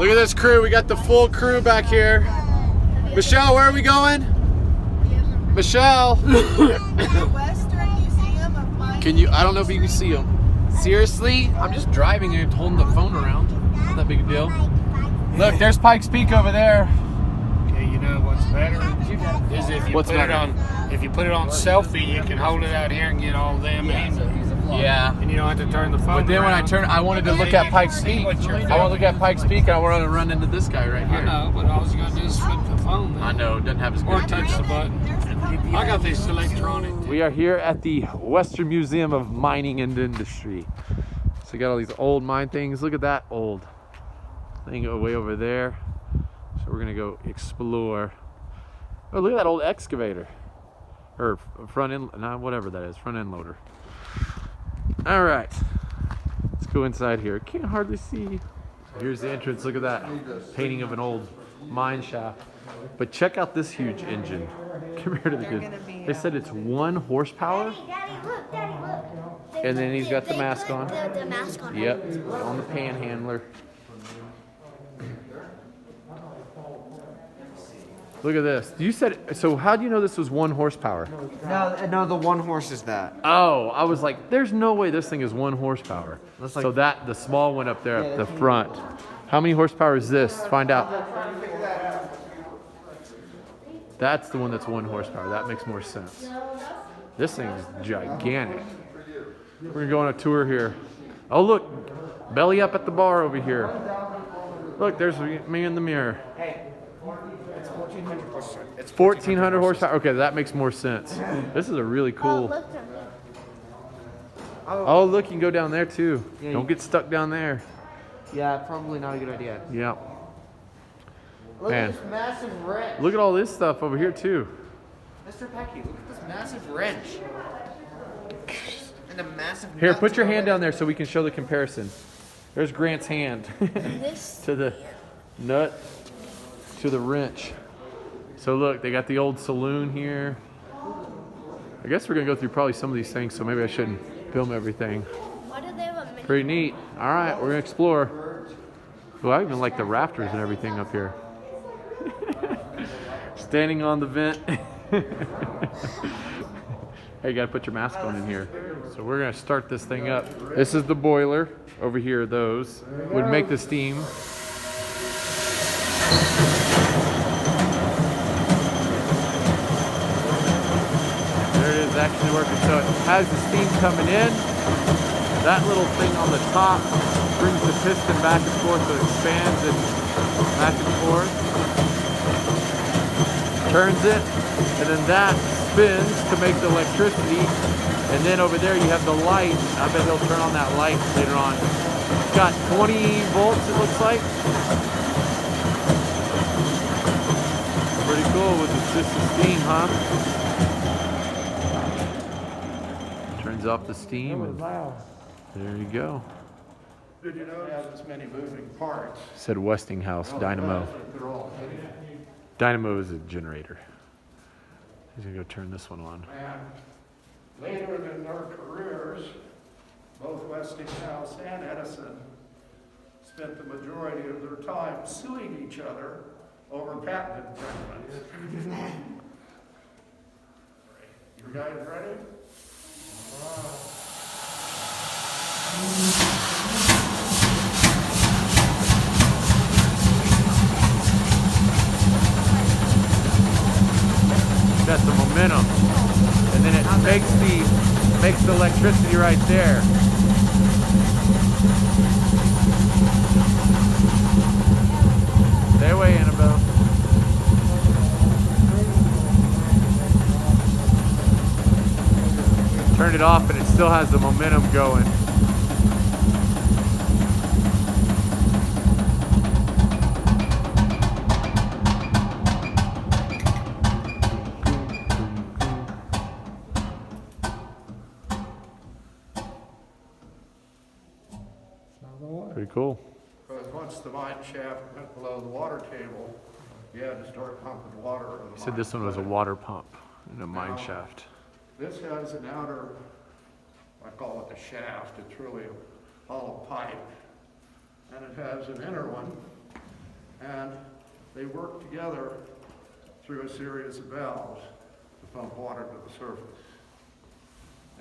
Look at this crew. We got the full crew back here. Michelle, where are we going? Michelle. Western Museum of Mining. Can you? I don't know if you can see them. Seriously? I'm just driving and holding the phone around. Not that big a deal. Look, there's Pikes Peak over there. Okay, you know what's better is if you What's put better? it on. If you put it on selfie, you can hold it out here and get all them in, Yeah. and you don't have to turn the phone. But then when I around. I wanted to look at Pikes Peak. I want to look at Pikes Peak. I want to run into this guy right I here. know, but all you gotta do is flip the phone. Then. I know, it doesn't have as Or good. touch the button. I got this electronic. We are here at the Western Museum of Mining and Industry. So you got all these old mine things. Look at that old thing way over there. So we're gonna go explore. Oh, look at that old excavator. Or front end, nah, whatever that is, front end loader. All right, let's go inside here. Can't hardly see. Here's the entrance. Look at that painting of an old mine shaft. But check out this huge engine compared to the good. They said it's 1 horsepower. Daddy, look, Daddy, look. And then he's got the mask on. The mask on. Yep, on the panhandler. Look at this. You said, so how do you know this was 1 horsepower? No, the 1 horse is that. Oh, I was like, there's no way this thing is 1 horsepower. That's like- So that, the small one up there at the front. How many horsepower is this? Find out. That's the one that's 1 horsepower. That makes more sense. This thing is gigantic. We're gonna go on a tour here. Oh look, belly up at the bar over here. Look, there's me in the mirror. It's 1,400 horsepower. It's 1,400 horsepower. Okay, that makes more sense. This is a really cool. Look, Oh look, you can go down there too. Yeah, Don't get stuck down there. Yeah, probably not a good idea. Yeah. Look Man. at this massive wrench. Look at all this stuff over here too. Mr. Pecky, look at this massive wrench. And a massive Here, nut put to your go hand with down there so we can show the comparison. There's Grant's hand this. to the nut to the wrench. So look, they got the old saloon here. I guess we're gonna go through probably some of these things, so maybe I shouldn't film everything. Why do they have a mini? Pretty neat. All right, we're gonna explore. Well, I even like the rafters and everything up here. Standing on the vent. Hey, you gotta put your mask on in here. So we're gonna start this thing up. This is the boiler. Over here, those would make the steam. There it is, actually working. So it has the steam coming in. That little thing on the top brings the piston back and forth, so it expands and back and forth. Turns it, and then that spins to make the electricity. And then over there you have the light. I bet he'll turn on that light later on. It's got 20 volts, it looks like. Pretty cool with assisted steam, huh? Turns off the steam, and there you go. Did you know it has this many moving parts? Said Westinghouse Dynamo. They're all Dynamo is a generator. He's gonna go turn this one on. and later in their careers, both Westinghouse and Edison spent the majority of their time suing each other over patent infringements. You guys ready? Got the momentum, and then it makes the electricity right there. Stay away, Annabelle. Turn it off, and it still has the momentum going. Pretty cool. Because once the mine shaft went below the water table, you had to start pumping water in the He said this one was a mine. water pump in a mine shaft. This has an outer, I call it the shaft, it's really a hollow pipe. And it has an inner one and they work together through a series of valves to pump water to the surface.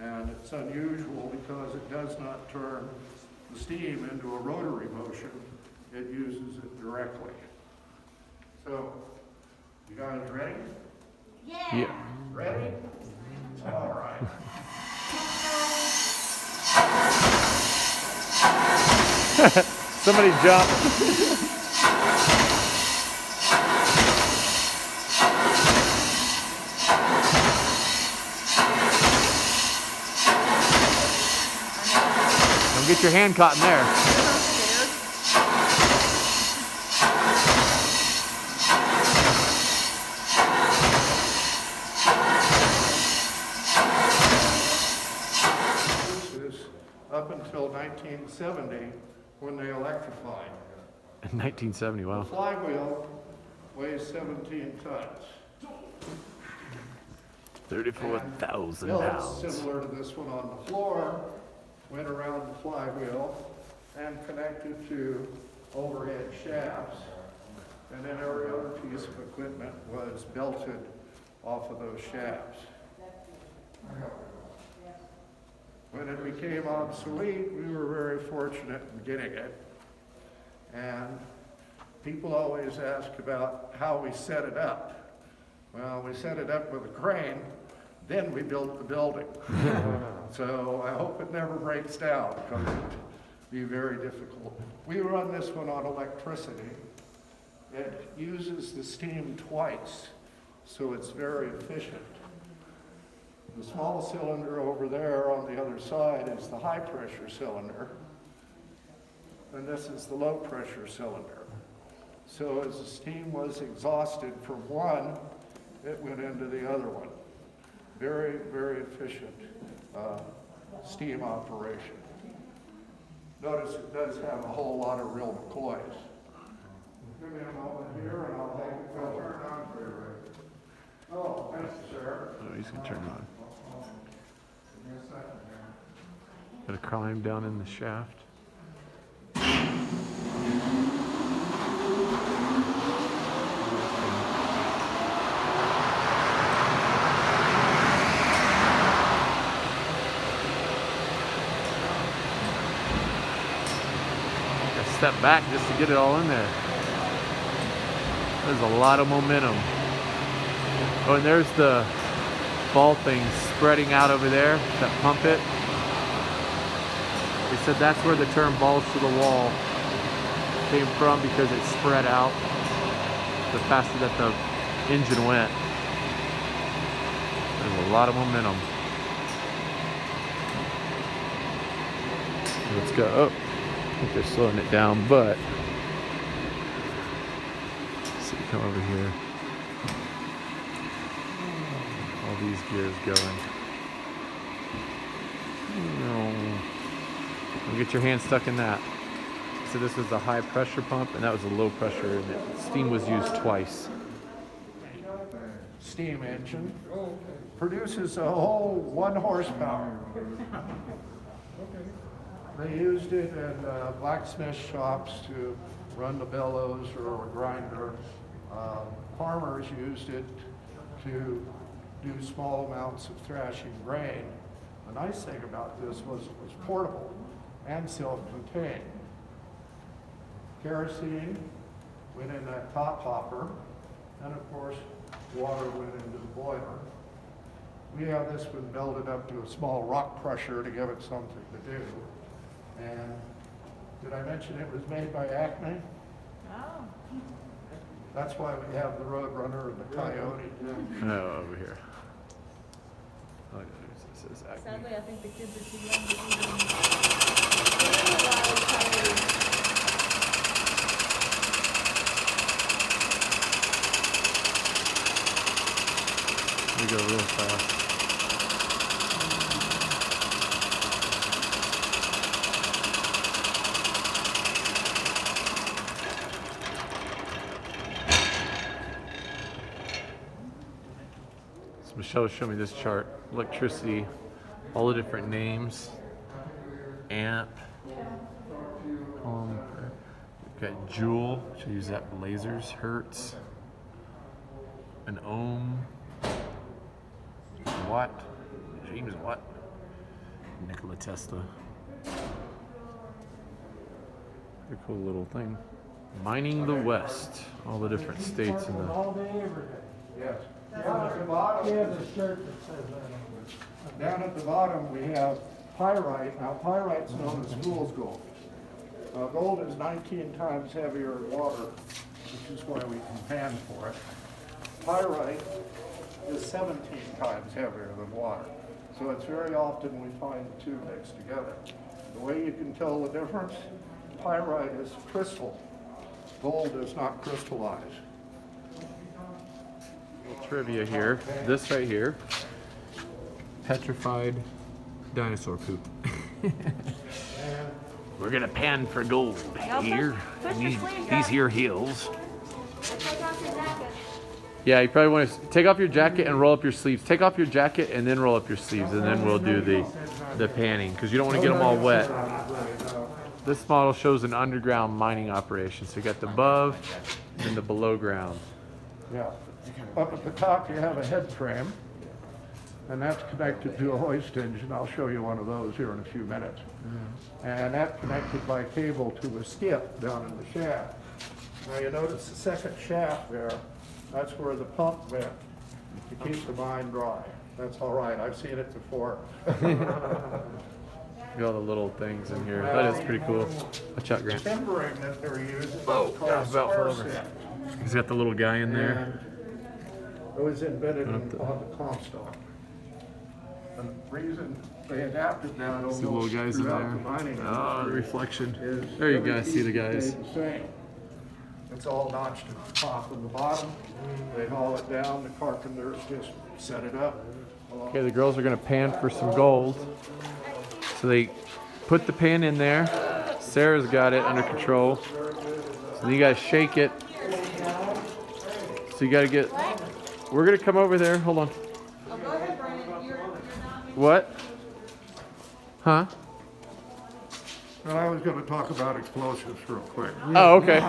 And it's unusual because it does not turn the steam into a rotary motion, it uses it directly. So, you guys ready? Yeah. Ready? All right. Somebody jump. Don't get your hand caught in there. This is up until 1970 when they electrified. In 1970, The wow. flywheel weighs 17 tons. 34,000 Billets, pounds. similar to this one on the floor, went around the flywheel and connected to overhead shafts. And then every other piece of equipment was belted off of those shafts. When it became obsolete, we were very fortunate in getting it. And people always ask about how we set it up. Well, we set it up with a crane, then we built the building. So I hope it never breaks down because it'd be very difficult. We run this one on electricity. It uses the steam twice, so it's very efficient. The small cylinder over there on the other side is the high pressure cylinder, and this is the low pressure cylinder. So as the steam was exhausted from one, it went into the other one. Very, very efficient steam operation. Notice it does have a whole lot of real McCoys. Give me a moment here and I'll turn it on for you, Rick. Oh, thank you, sir. Oh, he's gonna turn it on. Give me a second here. Gotta climb down in the shaft. Gotta step back just to get it all in there. There's a lot of momentum. Oh, and there's the ball thing spreading out over there that pump it. They said that's where the term balls to the wall came from because it spread out the faster that the engine went. There's a lot of momentum. Let's go. Oh, I think they're slowing it down, but let's see, come over here. All these gears going. Don't get your hand stuck in that. So this was the high pressure pump and that was the low pressure, and the steam was used twice. Steam engine produces a whole 1 horsepower. They used it in blacksmith shops to run the bellows or a grinder. Farmers used it to do small amounts of thrashing grain. The nice thing about this was it was portable and self-contained. Kerosene went in that top hopper, and of course, water went into the boiler. We have this one belted up to a small rock crusher to give it something to do. And did I mention it was made by Acme? Oh. That's why we have the Roadrunner and the Coyote. Oh, over here. Oh, this is Acme. Sadly, I think the kids are too young to even. We go real fast. So Michelle showed me this chart. Electricity, all the different names, amp, Got Joule, should use that for lasers. Hertz. An ohm. Watt. James Watt. Nikola Tesla. Pretty cool little thing. Mining the West. All the different states in the. All day, every day. Yes. Down at the bottom. He has a shirt that says that on it. Down at the bottom, we have pyrite. Now, pyrite's known as fool's gold. Gold is 19 times heavier in water, which is why we can pan for it. Pyrite is 17 times heavier than water. So it's very often we find the two mixed together. The way you can tell the difference, pyrite is crystal. Gold is not crystallized. Little trivia here. This right here. Petrified dinosaur poop. We're gonna pan for gold here. push your sleeves These down. here hills. Take off your jacket. Yeah, you probably want to take off your jacket and roll up your sleeves. Take off your jacket and then roll up your sleeves, and then we'll do the panning because you don't want to get them all wet. This model shows an underground mining operation. So you got the above and the below ground. Yeah. Up at the top, you have a head frame, and that's connected to a hoist engine. I'll show you one of those here in a few minutes. And that's connected by cable to a skip down in the shaft. Now you notice the second shaft there, that's where the pump went to keep the mine dry. That's all right, I've seen it before. Got all the little things in here. That is pretty cool. Watch out, Grant. Timbering that they're using is Oh, called yeah, about fell spar over. set. He's got the little guy in there. And it was invented on the Comstock. And the reason they adapted that See the little almost guys in throughout the there. mining Oh, industry reflection. is There you every guys see the piece guys. stayed the same. It's all notched at the top and the bottom. They haul it down, the carpenters just set it up. Okay, the girls are gonna pan for some gold. So they put the pan in there. Sarah's got it under control. So then you guys shake it. So you gotta get. We're gonna come over there. Hold on. What? Huh? Well, I was gonna talk about explosives real quick. Oh, okay.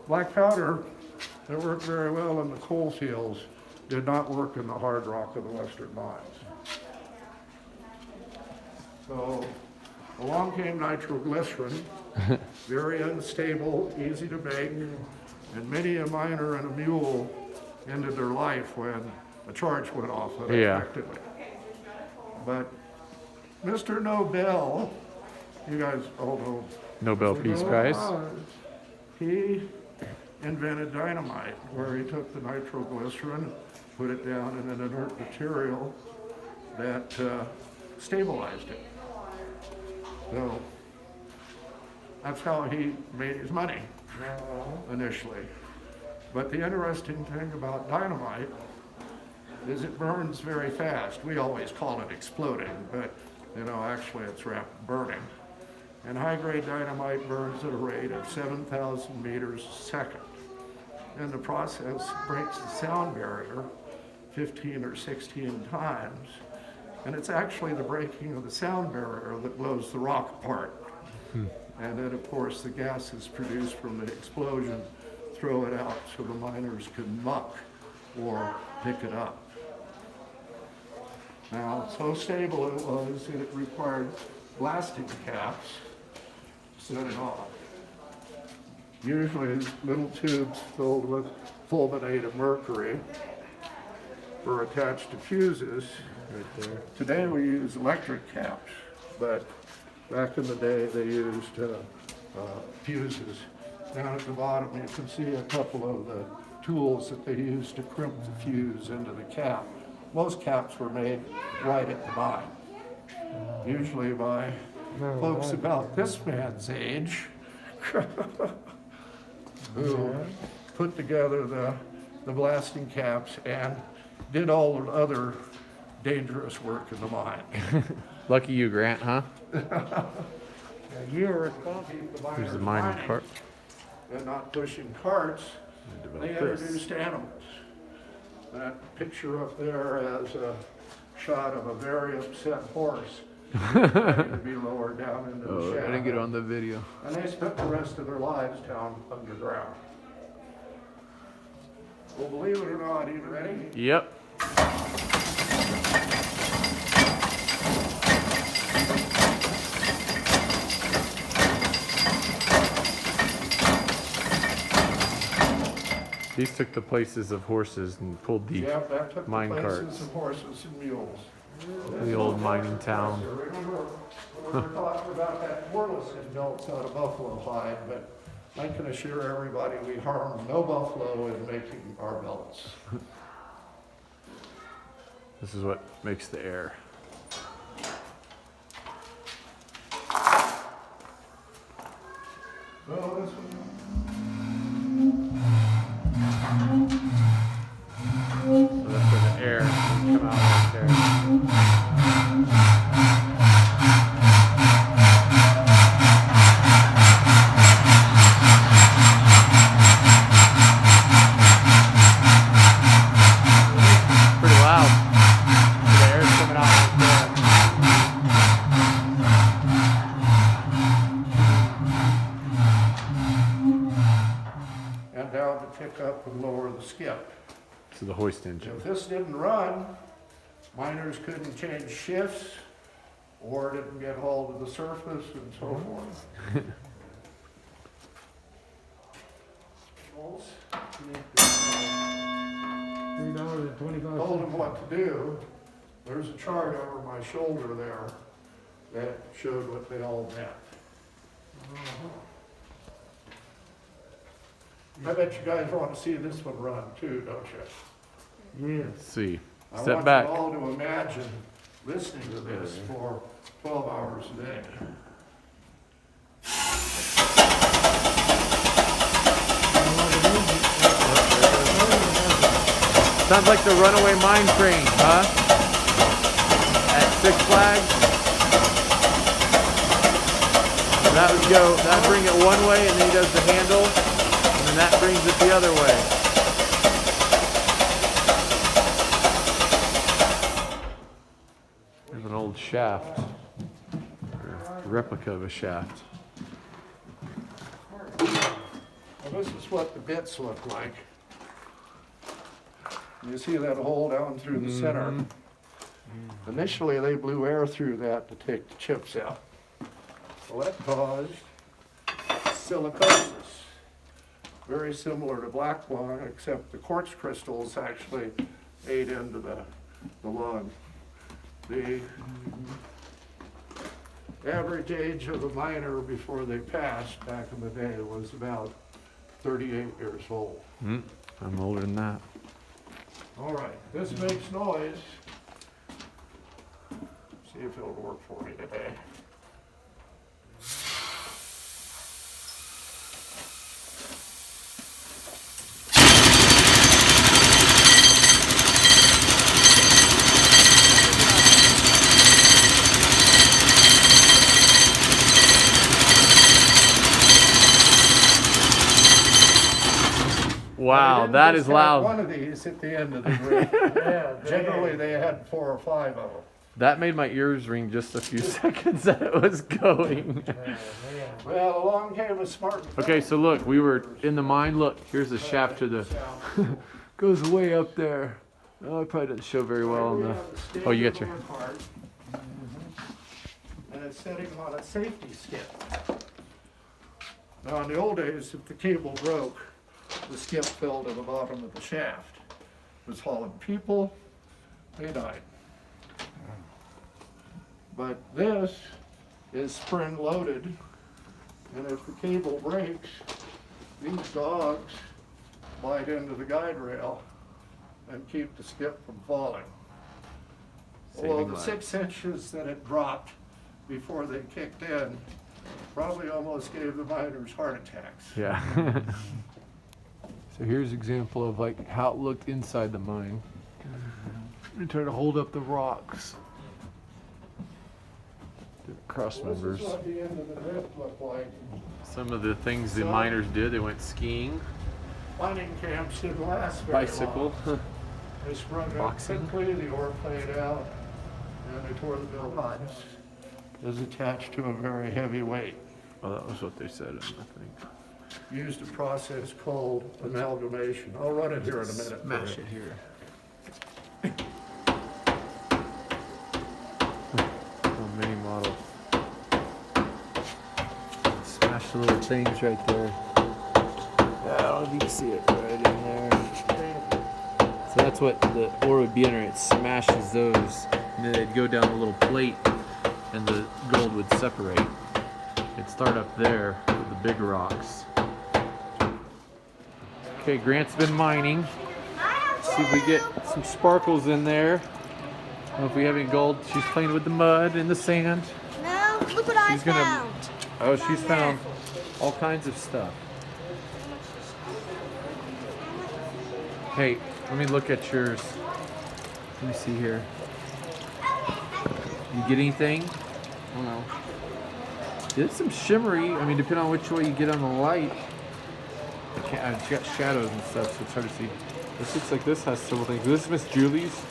Black powder that worked very well in the coal fields did not work in the hard rock of the western mines. So along came nitroglycerin, very unstable, easy to make, and many a miner and a mule ended their life when a charge went off unexpectedly. But Mr. Nobel, you guys all know Nobel Peace Prize. he invented dynamite, where he took the nitroglycerin, put it down in an inert material that stabilized it. So that's how he made his money initially. But the interesting thing about dynamite is it burns very fast. We always call it exploding, but actually it's burning. And high-grade dynamite burns at a rate of 7,000 meters a second. And the process breaks the sound barrier 15 or 16 times. And it's actually the breaking of the sound barrier that blows the rock apart. And then, of course, the gases produced from the explosion throw it out so the miners can muck or pick it up. Now, so stable it was that it required blasting caps to set it off. Usually little tubes filled with fulminate of mercury were attached to fuses. Right there. Today we use electric caps, but back in the day they used fuses. Down at the bottom you can see a couple of the tools that they used to crimp the fuse into the cap. Most caps were made right at the mine, usually by folks about this man's age who put together the blasting caps and did all the other dangerous work in the mine. Lucky you, Grant, huh? You're responsible to keep the miners Here's the mining mining cart. and not pushing carts. They Develop this. introduced animals. That picture up there has a shot of a very upset horse to be lowered down into the Oh, shaft. I didn't get it on the video. And they spent the rest of their lives down underground. Well, believe it or not, are you ready? Yep. These took the places of horses and pulled the Yep, that took the mine places carts. of horses and mules. The old mining town. Remember when we were talking about that cordless belts out of buffalo hide, but I can assure everybody we harm no buffalo in making our belts. This is what makes the air. Well, this one. So that's where the air can come out right there. Pretty loud. The air's coming out right there. And down to pick up and lower the skip. To the hoist engine. If this didn't run, miners couldn't change shifts or didn't get hauled to the surface and so forth. $3.25. Told them what to do. There's a chart over my shoulder there that showed what they all meant. I bet you guys want to see this one run too, don't you? Yes. Let's see. I Step want back. you all to imagine listening to this for 12 hours a day. Sounds like the runaway mine train, huh? At Six Flags. That would go, that'd bring it one way and then he does the handle, and then that brings it the other way. There's an old shaft, or a replica of a shaft. Well, this is what the bits look like. You see that hole down through the center? Initially, they blew air through that to take the chips out. Well, that caused silicosis. Very similar to black lung, except the quartz crystals actually ate into the lung. The average age of a miner before they passed back in the day was about 38 years old. I'm older than that. All right, this makes noise. See if it'll work for me today. Wow, They that didn't is just have loud. one of these at the end of the grid. Yeah. Generally, they had 4 or 5 of them. That made my ears ring just a few seconds that it was going. Well, along came a smart. Okay, so look, we were in the mine. Look, here's the shaft to the. Goes way up there. Oh, it probably doesn't show very well on the. Oh, you got your. And it's sitting on a safety skip. Now, in the old days, if the cable broke, the skip fell to the bottom of the shaft. It was hauling people, they died. But this is spring loaded, and if the cable breaks, these dogs bite into the guide rail and keep the skip from falling. Well, Saving the lives. 6 inches that it dropped before they kicked in probably almost gave the miners heart attacks. Yeah. So here's an example of like how it looked inside the mine. And try to hold up the rocks. The cross This members. is what the end of the drift looked like. Some of the things the miners did. They went skiing, Mining camps didn't last very bicycle. long. They sprung up Boxing. quickly, the ore played out, and they tore the buildings. is attached to a very heavy weight. Oh, that was what they said in the thing. Used to process coal amalgamation. I'll run it here in a minute. Smash for it you. here. Oh, mini model. Smash the little things right there. Yeah, I don't know if you can see it right in there. So that's what the ore would be under. It smashes those, and then they'd go down the little plate, and the gold would separate. It'd start up there with the big rocks. Okay, Grant's been mining. See if we get some sparkles in there. I don't know if we have any gold. She's playing with the mud and the sand. No, look what I She's gonna- found. Oh, she's found all kinds of stuff. Hey, let me look at yours. Let me see here. You get anything? I don't know. There's some shimmery. I mean, depending on which way you get on the light. It's got shadows and stuff, so it's hard to see. This looks like this has several things. This is Miss Julie's.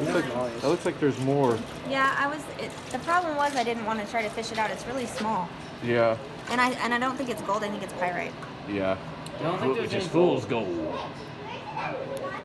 That looks like there's more. Yeah, the problem was I didn't want to try to fish it out. It's really small. Yeah. And I don't think it's gold. I think it's pyrite. Yeah. I don't think there's Just any gold. fool's gold.